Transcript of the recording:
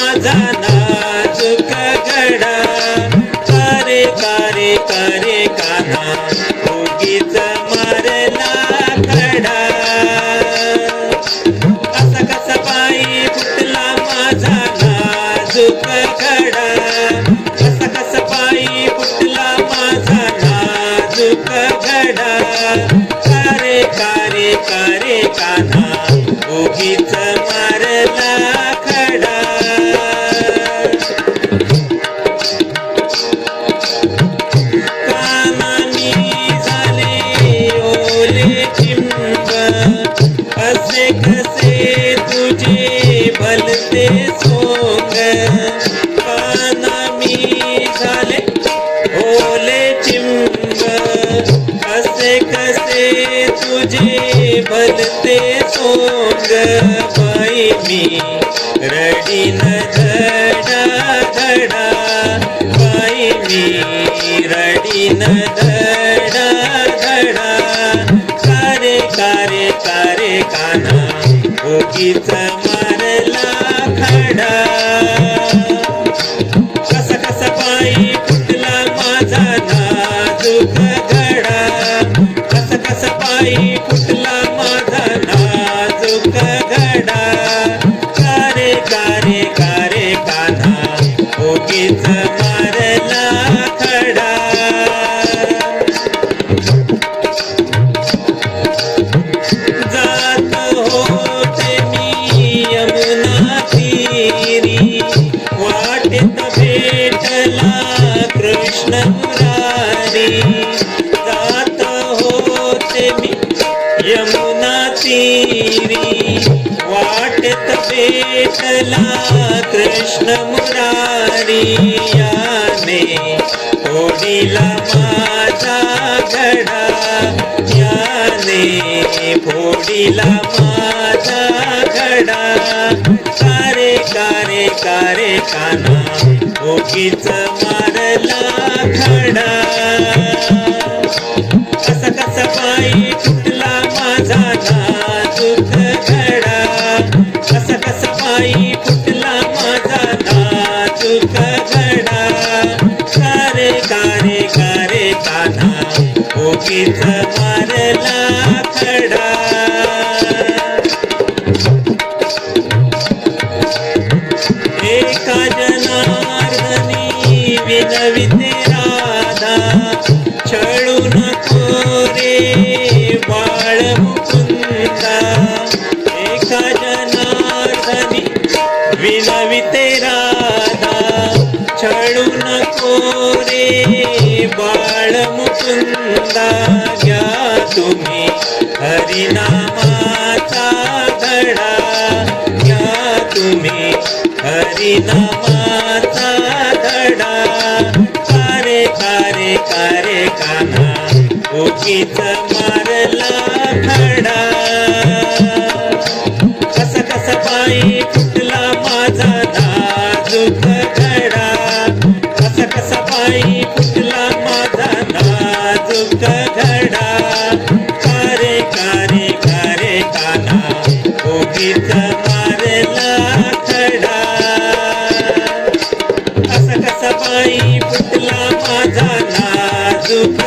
माझा नाजूक घडा, कारे कारे कारे कान्हा उगीच मारला खडा. असा कसा पायी फुटला माझा नाजूक घडा, असा कसा पायी फुटला माझा नाजूक घडा. कारे कारे कारे कान्हा उगीच मारला खडा. कानानी झाले ओले चिंब, असे कसे तुझे भलते सोंग. कानानी झाले ओले चिंब, असे कसे तुझे भलते सोंग. बाई मी रडीन धडा धडा, बाई मी रडीन धडा धडा. कारे कारे कारे कान्हा उगीच मारला खडा. कसा कसा पायी फुटला माझा नाजूक घडा, कसा कसा पायी फुटला माझा नाजूक घडा. कारे कारे कारे कान्हा उगीच मारला खडा. जात होते मी यमुना तीरी, वाटेत भेटला कृष्ण मुरारी. जात होते मी यमुना तीरी, वाटेत भेटला कृष्ण मुरारी. याने फोडिला माझा घडा, याने फोडिला माझा घडा. कारे कारे कारे कान्हा उगीच मारला खडा. कसा कसा पायी फुटला माझा नाजूक घडा, कसा कसा पायी फुटला माझा नाजूक घडा. कारे कारे कारे कान्हा उगीच मारला खडा. एका जनार्दनी विनविते राधा, छळू नको रे बाळ मुकुंदा. एका जनार्दनी विनविते राधा, छळू नको रे बाळ मुकुंदा. घ्या तुम्ही हरिनामाचा धडा, घ्या तुम्ही हरिनामाचा धडा. कारे कारे कारे कान्हा उगीच मारला खडा. कसा कसा पायी फुटला माझा नाजूक घडा, कसा कसा पायी फुटला माझा नाजूक घडा. कारे कारे कारे कान्हा उगीच मारला खडा. कसा कसा पायी फुटला माझा नाजूक